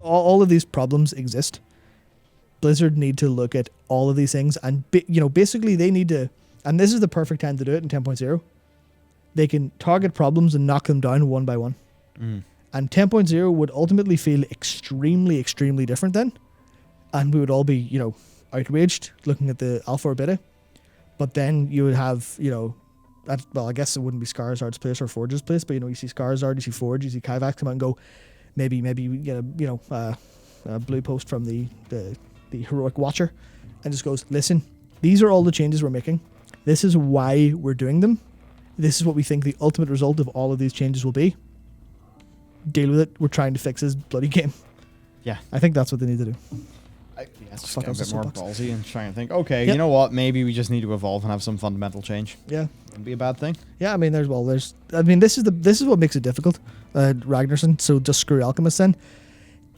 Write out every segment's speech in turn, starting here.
all of these problems exist. Blizzard need to look at all of these things and, basically they need to, and this is the perfect time to do it in 10.0. They can target problems and knock them down one by one. And 10.0 would ultimately feel extremely, extremely different then. And we would all be, outraged looking at the alpha or beta. But then you would have, I guess it wouldn't be Skarsgård's place or Forge's place, but, you see Skarsgård, you see Forge, you see Kaivax come out and go, maybe we get a blue post from the heroic watcher and just goes, listen, these are all the changes we're making. This is why we're doing them. This is what we think the ultimate result of all of these changes will be. Deal with it. We're trying to fix this bloody game. Yeah. I think that's what they need to do. Just get a bit more ballsy and try and think, okay, you know what? Maybe we just need to evolve and have some fundamental change. Yeah. Wouldn't be a bad thing. Yeah, this is what makes it difficult, Ragnarsson, so just screw Alchemists then.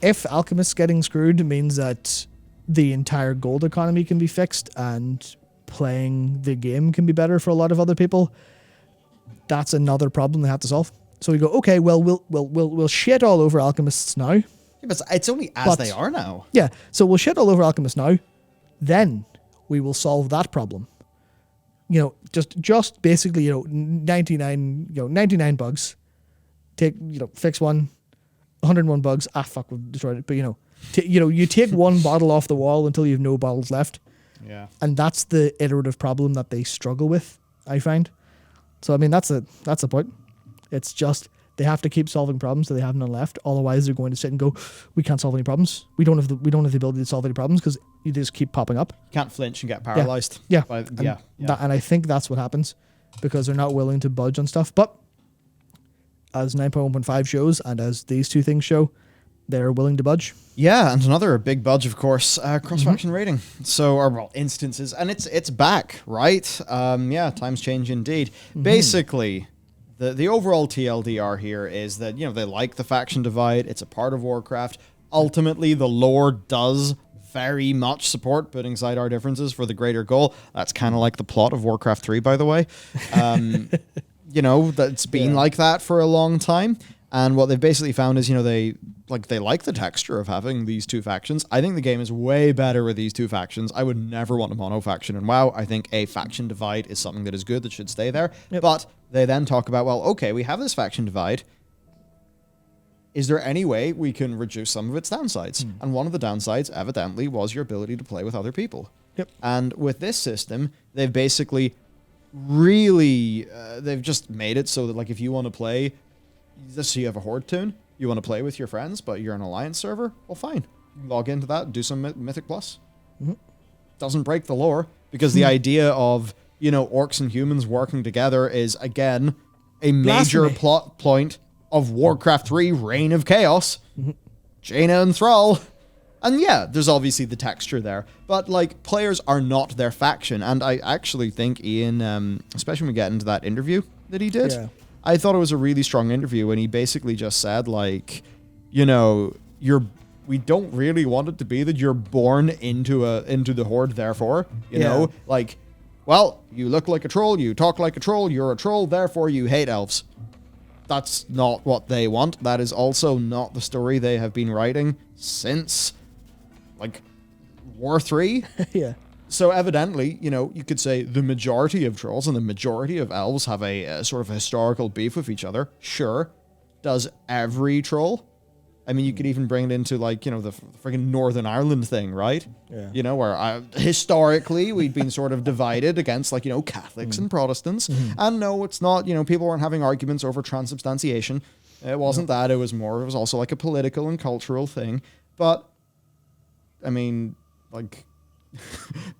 If Alchemists getting screwed means that the entire gold economy can be fixed and playing the game can be better for a lot of other people, that's another problem they have to solve. So we go, okay, well, we'll shit all over Alchemists now. Yeah, but it's only as they are now. Yeah, so we'll shit all over Alchemists now. Then we will solve that problem. Just basically, 99 bugs. Fix one, 101 bugs. We've destroyed it. But you take one bottle off the wall until you have no bottles left. Yeah. And that's the iterative problem that they struggle with, I find. So that's the point. It's just they have to keep solving problems so they have none left. Otherwise, they're going to sit and go, we can't solve any problems. We don't have the ability to solve any problems because you just keep popping up. Can't flinch and get paralyzed. Yeah. And I think that's what happens because they're not willing to budge on stuff. But as 9.1.5 shows and as these two things show, they're willing to budge. Yeah, and another big budge, of course, cross-faction rating. So, instances, and it's back, right? Times change indeed. Basically, the overall TLDR here is that, they like the faction divide. It's a part of Warcraft. Ultimately, the lore does very much support putting aside our differences for the greater goal. That's kind of like the plot of Warcraft 3, by the way. That's been like that for a long time. And what they've basically found is, they like the texture of having these two factions. I think the game is way better with these two factions. I would never want a mono faction in WoW. I think a faction divide is something that is good, that should stay there. Yep. But they then talk about, well, okay, we have this faction divide. Is there any way we can reduce some of its downsides? And one of the downsides, evidently, was your ability to play with other people. Yep. And with this system, they've basically really, they've just made it so that, like, if you want to play, so you have a Horde tune, you want to play with your friends, but you're an Alliance server, well, fine. Log into that, do some Mythic Plus. Doesn't break the lore, because the idea of, orcs and humans working together is, again, a major plot point of Warcraft 3 Reign of Chaos. Jaina and Thrall. And yeah, there's obviously the texture there, but players are not their faction. And I actually think Ian, especially when we get into that interview that he did, I thought it was a really strong interview when he basically just said, we don't really want it to be that you're born into the Horde, therefore, well, you look like a troll, you talk like a troll, you're a troll, therefore you hate elves. That's not what they want. That is also not the story they have been writing since, War 3. Yeah. So evidently, you could say the majority of trolls and the majority of elves have a sort of historical beef with each other. Sure. Does every troll? I mean, you could even bring it into, the friggin' Northern Ireland thing, right? Yeah. Where historically we'd been sort of divided against, Catholics and Protestants. And no, it's not, people weren't having arguments over transubstantiation. It wasn't that. It was also a political and cultural thing. But, I mean,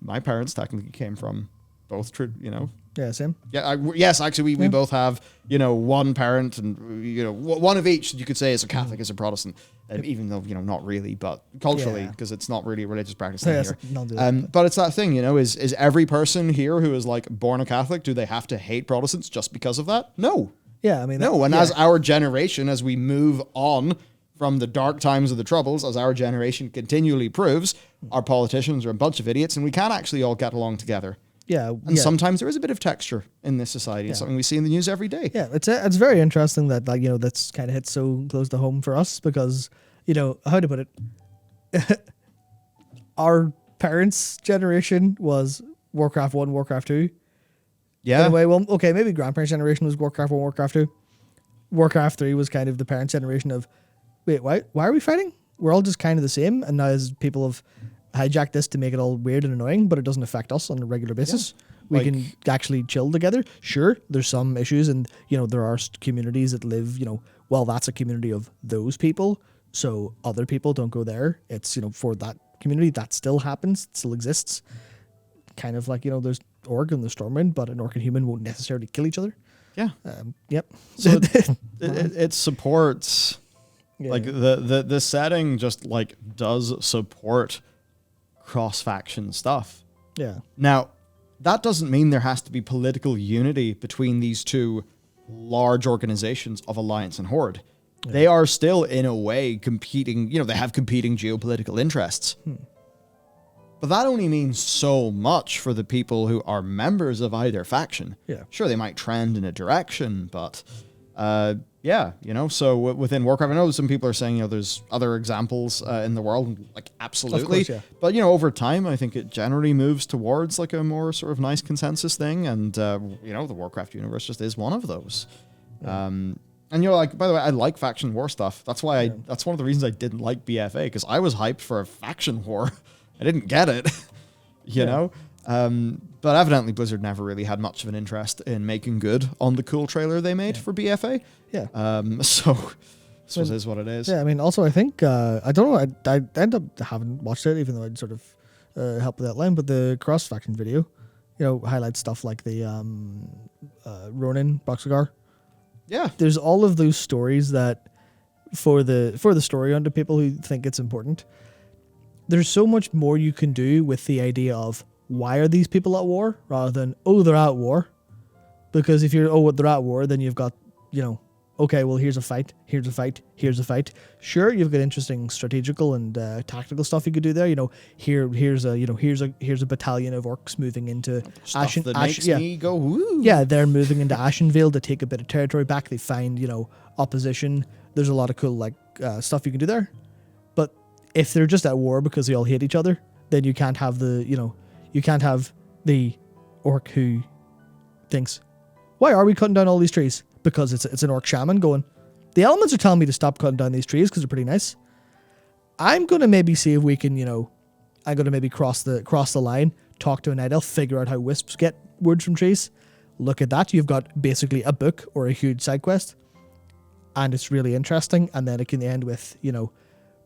my parents technically came from both, Yeah, same. Yeah, yes, actually, we both have, one parent and, one of each, you could say, is a Catholic, is a Protestant, even though, not really, but culturally, because it's not really a religious practice here. But it's that thing, is every person here who is, born a Catholic, do they have to hate Protestants just because of that? No. Yeah, I mean... No, and as our generation, as we move on from the dark times of the Troubles, as our generation continually proves, our politicians are a bunch of idiots, and we can't actually all get along together. Yeah. And sometimes there is a bit of texture in this society. It's something we see in the news every day. Yeah, it's very interesting that, that's kind of hit so close to home for us because, you know, how to put it. Our parents' generation was Warcraft 1, Warcraft 2. Yeah. Anyway, well, okay, maybe grandparents' generation was Warcraft 1, Warcraft 2. Warcraft 3 was kind of the parents' generation of, wait, why are we fighting? We're all just kind of the same. And now as people have hijacked this to make it all weird and annoying, but it doesn't affect us on a regular basis. Yeah. We can actually chill together. Sure, there's some issues, and you know there are communities that live. You know, well, that's a community of those people, so other people don't go there. It's for that community that still happens, it still exists. Kind of like there's Orc and the Stormwind, but an Orc and human won't necessarily kill each other. Yeah. Yep. So it supports like the setting just like does support cross-faction stuff. Yeah. Now, that doesn't mean there has to be political unity between these two large organizations of Alliance and Horde. Yeah. They are still, in a way, competing, they have competing geopolitical interests. But that only means so much for the people who are members of either faction. Yeah. Sure, they might trend in a direction, but yeah, so within Warcraft, I know some people are saying, there's other examples in the world, like absolutely. Of course, yeah. But, over time, I think it generally moves towards like a more sort of nice consensus thing. And, the Warcraft universe just is one of those. Yeah. And, like, by the way, I like faction war stuff. That's why that's one of the reasons I didn't like BFA, because I was hyped for a faction war. I didn't get it, you know? But evidently Blizzard never really had much of an interest in making good on the cool trailer they made for BFA. Yeah. So this is what it is. Yeah, I mean, also I think, I don't know, I end up having watched it, even though I'd sort of helped with that line, but the cross-faction video, highlights stuff like the Ronin Boxagar. Yeah. There's all of those stories that, for the story onto people who think it's important, there's so much more you can do with the idea of why are these people at war rather than, they're at war. Because if you're, they're at war, then you've got, okay, well, here's a fight, here's a fight, here's a fight. Sure, you've got interesting strategical and tactical stuff you could do there. Here's a battalion of orcs moving into Ashen. That makes me go, woo. Yeah, they're moving into Ashenvale to take a bit of territory back. They find, opposition. There's a lot of cool stuff you can do there. But if they're just at war because they all hate each other, then you can't have the orc who thinks, why are we cutting down all these trees? Because it's an orc shaman going, the elements are telling me to stop cutting down these trees because they're pretty nice. I'm going to maybe see if we can, I'm going to maybe cross the line, talk to a night elf, figure out how wisps get words from trees. Look at that. You've got basically a book or a huge side quest. And it's really interesting. And then it can end with,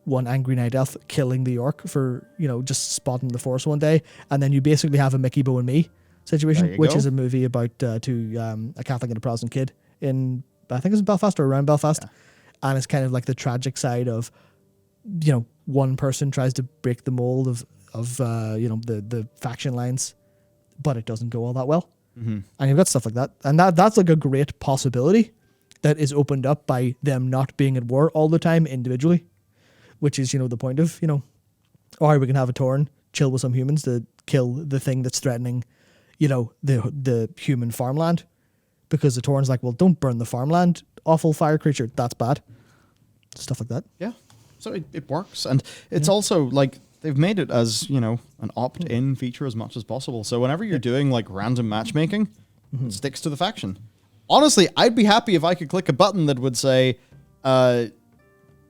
one angry night elf killing the orc for, just spotting the forest one day. And then you basically have a Mickey, Bo and Me situation, which is a movie about a Catholic and a Protestant kid in, I think it's in Belfast or around Belfast. Yeah. And it's kind of like the tragic side of, one person tries to break the mold of the faction lines, but it doesn't go all that well. Mm-hmm. And you've got stuff like that. And that's like a great possibility that is opened up by them not being at war all the time individually, which is, the point of, or we can have a Tauren, chill with some humans to kill the thing that's threatening, the human farmland. Because the Tauren's like, well, don't burn the farmland, awful fire creature, that's bad. Stuff like that. Yeah. So it works. And it's also like, they've made it as, an opt-in feature as much as possible. So whenever you're doing like random matchmaking, it sticks to the faction. Honestly, I'd be happy if I could click a button that would say,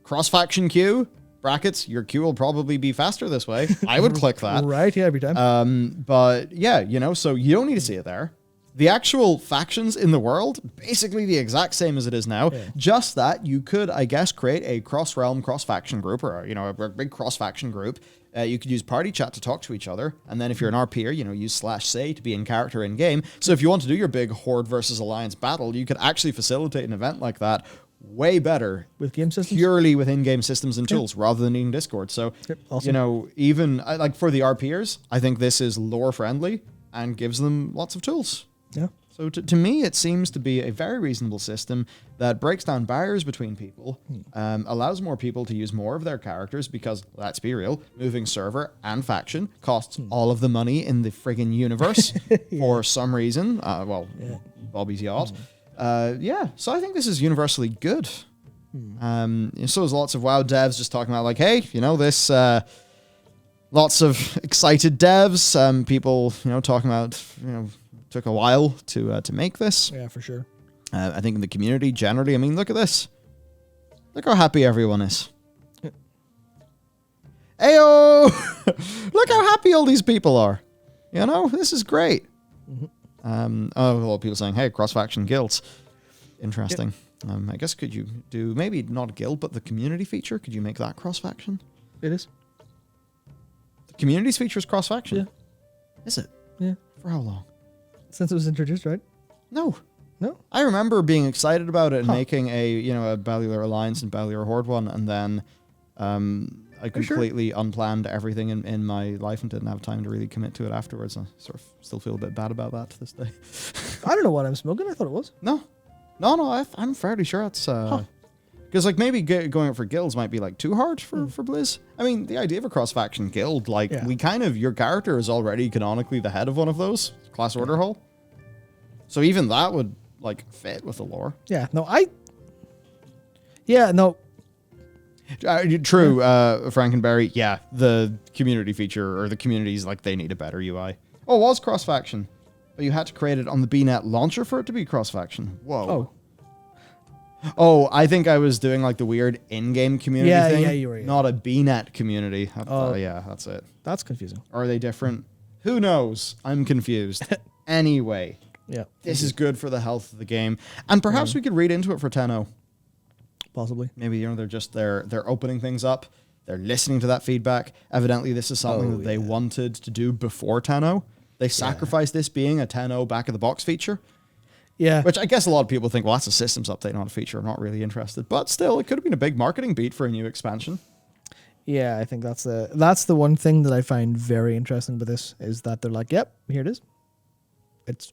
cross-faction queue, brackets, your queue will probably be faster this way. I would click that. Right, yeah, every time. But yeah, so you don't need to see it there. The actual factions in the world, basically the exact same as it is now, just that you could, I guess, create a cross-realm, cross-faction group, or, a big cross-faction group. You could use party chat to talk to each other, and then if you're an RPer, use /say to be in character in game. So if you want to do your big Horde versus Alliance battle, you could actually facilitate an event like that way better with game systems, purely with in-game systems and tools, rather than needing Discord. So awesome. Even like for the RPers, I think this is lore friendly and gives them lots of tools. Yeah. So to me, it seems to be a very reasonable system that breaks down barriers between people, allows more people to use more of their characters because, let's be real, moving server and faction costs all of the money in the friggin' universe for some reason. Bobby's yacht. So I think this is universally good. So there's lots of WoW devs just talking about like, hey, this. Lots of excited devs. People, talking about, took a while to make this. Yeah, for sure. I think in the community generally, I mean, look at this. Look how happy everyone is. Ayo! Look how happy all these people are. This is great. A lot of people saying, hey, cross-faction guilds. Interesting. Yep. I guess could you do, maybe not a guild, but the community feature? Could you make that cross-faction? It is. The communities feature is cross-faction? Yeah. Is it? Yeah. For how long? Since it was introduced, right? No. No? I remember being excited about it and making a Bellular Alliance and Bellular Horde one, and then I completely unplanned everything in my life and didn't have time to really commit to it afterwards. I sort of still feel a bit bad about that to this day. I don't know what I'm smoking. I thought it was. No, I'm fairly sure it's... Because maybe going up for guilds might be too hard for Blizz. I mean, the idea of a cross-faction guild, your character is already canonically the head of one of those, class order hall. So even that would fit with the lore. Yeah, no, no. True, Frankenberry. Yeah, the community feature or the communities, they need a better UI. Oh, it was cross-faction. But you had to create it on the BNet launcher for it to be cross-faction. Whoa. Oh, I think I was doing the weird in-game community thing. Yeah, you were. Yeah. Not a BNet community. Yeah, that's it. That's confusing. Are they different? Who knows? I'm confused. Anyway. Yeah. This is good for the health of the game. And perhaps we could read into it for 10.0. Possibly. Maybe, they're opening things up. They're listening to that feedback. Evidently, this is something that they wanted to do before 10.0. They sacrificed this being a 10.0 back-of-the-box feature. Yeah. Which I guess a lot of people think, well, that's a systems update, not a feature. I'm not really interested. But still, it could have been a big marketing beat for a new expansion. Yeah, I think that's the one thing that I find very interesting with this is that they're like, yep, here it is.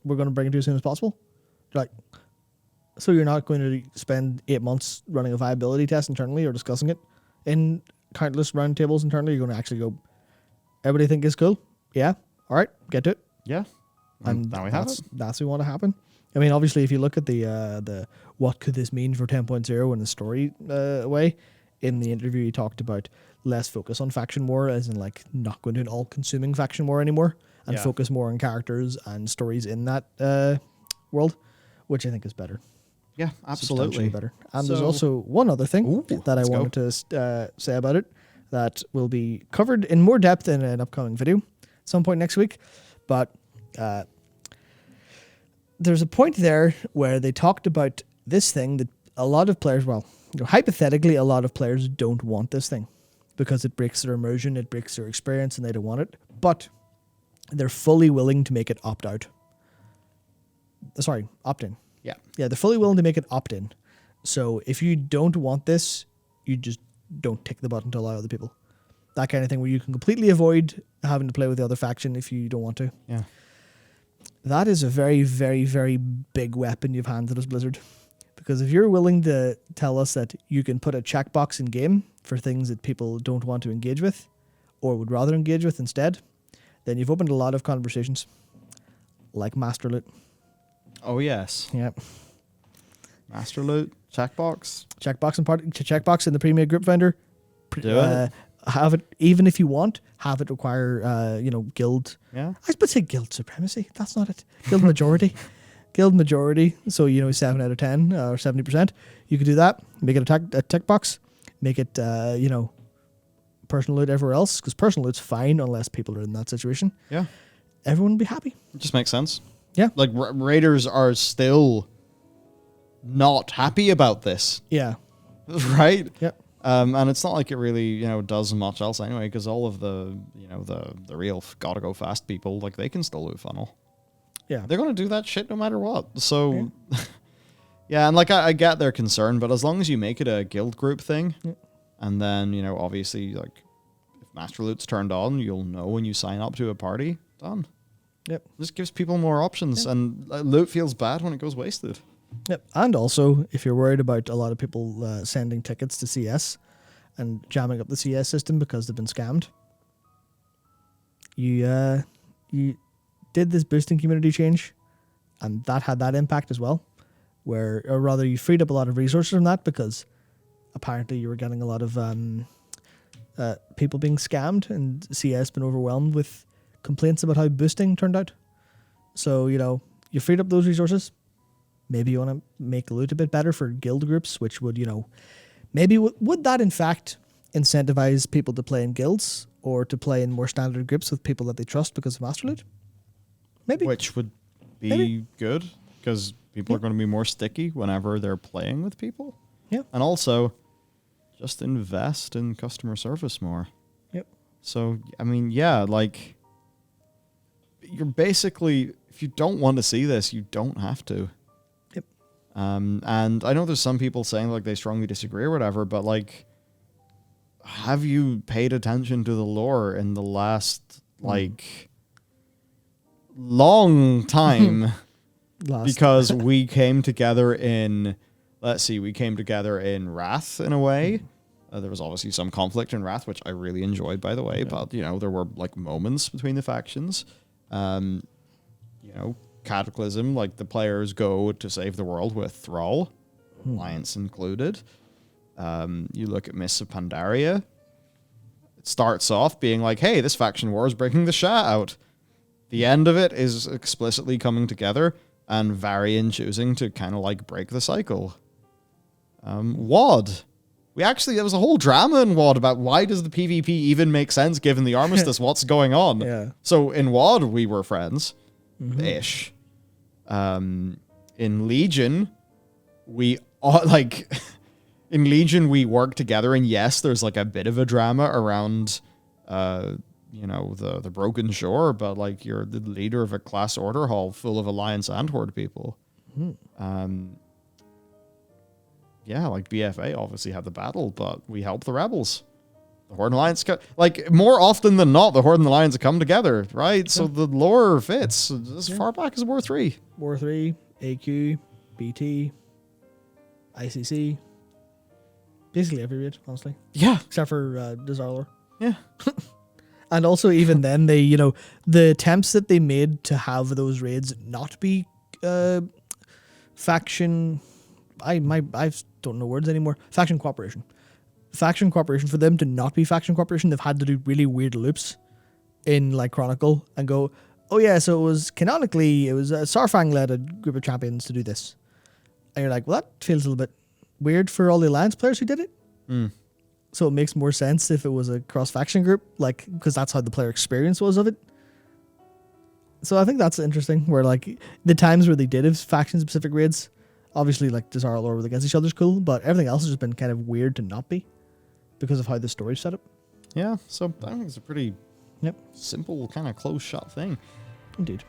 We're going to bring it to you as soon as possible. They're so you're not going to spend 8 months running a viability test internally or discussing it in countless roundtables internally. You're going to actually go, everybody think it's cool? Yeah. All right, get to it. Yeah. And now we have it. That's what want to happen. I mean, obviously, if you look at the what could this mean for 10.0 in the story way, in the interview he talked about less focus on faction war, as in not going to an all-consuming faction war anymore, and focus more on characters and stories in that world, which I think is better. Yeah, absolutely better. And there's also one other thing that I wanted to say about it that will be covered in more depth in an upcoming video at some point next week, but. There's a point there where they talked about this thing that a lot of players, hypothetically, a lot of players don't want this thing because it breaks their immersion, it breaks their experience, and they don't want it. But they're fully willing to make it opt-out. Sorry, opt-in. Yeah. Yeah, they're fully willing to make it opt-in. So if you don't want this, you just don't tick the button to allow other people. That kind of thing where you can completely avoid having to play with the other faction if you don't want to. Yeah. That is a very, very, very big weapon you've handed us, Blizzard. Because if you're willing to tell us that you can put a checkbox in game for things that people don't want to engage with or would rather engage with instead, then you've opened a lot of conversations. Like Master Loot. Oh, yes. Yep. Master Loot, checkbox. Checkbox in the Premier Group Finder. Do it. Have it, even if you want, have it require, guild. Yeah. I was about to say guild supremacy. That's not it. Guild majority. Guild majority. So, 7 out of 10 or 70%. You could do that. Make it a tick box. Make it, personal loot everywhere else. Because personal loot's fine unless people are in that situation. Yeah. Everyone would be happy. It just makes sense. Yeah. Raiders are still not happy about this. Yeah. Right? Yep. And it's not like it really, does much else anyway, because all of the, the real gotta go fast people, they can still loot funnel. Yeah. They're going to do that shit no matter what. So, yeah, and I get their concern, but as long as you make it a guild group thing, and then, obviously, if Master Loot's turned on, you'll know when you sign up to a party, done. Yep. Just gives people more options, and loot feels bad when it goes wasted. Yep. And also, if you're worried about a lot of people sending tickets to CS and jamming up the CS system because they've been scammed, you did this boosting community change, and that had that impact as well, or rather, you freed up a lot of resources from that because apparently you were getting a lot of people being scammed, and CS been overwhelmed with complaints about how boosting turned out. So, you freed up those resources. Maybe you want to make loot a bit better for guild groups, which would, maybe would that in fact incentivize people to play in guilds or to play in more standard groups with people that they trust because of master loot? Maybe. Which would be good, because people are going to be more sticky whenever they're playing with people. Yeah. And also, just invest in customer service more. Yep. So, I mean, yeah, like, you're basically, if you don't want to see this, you don't have to. Yep. And I know there's some people saying, like, they strongly disagree or whatever, but, like, have you paid attention to the lore in the last, like, long time? Because we came together in, we came together in Wrath in a way. There was obviously some conflict in Wrath, which I really enjoyed, by the way, but, there were, like, moments between the factions. Cataclysm, like, the players go to save the world with Thrall, Alliance included. You look at Mists of Pandaria. It starts off being like, hey, this faction war is breaking the Shah out. The end of it is explicitly coming together and Varian choosing to kind of like break the cycle. WoD. There was a whole drama in WoD about why does the PvP even make sense given the armistice, what's going on. Yeah. So in WoD, we were friends-ish. In Legion, we in Legion, we work together, and yes, there's like a bit of a drama around, the Broken Shore, but like you're the leader of a class order hall full of Alliance and Horde people. Like BFA obviously had the battle, but we helped the rebels. The Horde and Alliance, more often than not, the Horde and the Alliance come together, right? Yeah. So the lore fits as far back as War 3. War 3, AQ, BT, ICC. Basically every raid, honestly. Yeah. Except for Desire. Yeah. And also even then, they, the attempts that they made to have those raids not be faction... I don't know words anymore. Faction cooperation. Faction cooperation, for them to not be faction cooperation, they've had to do really weird loops in like Chronicle and go, oh yeah, so it was Sarfang led a group of champions to do this. And you're like, well, that feels a little bit weird for all the Alliance players who did it. So it makes more sense if it was a cross-faction group, like, because that's how the player experience was of it. So I think that's interesting, where like the times where they did have faction-specific raids, obviously, like, Desire Lore with against each other is cool, but everything else has just been kind of weird to not be because of how the story's set up. Yeah, so I think it's a pretty simple, kind of close-shot thing. Indeed.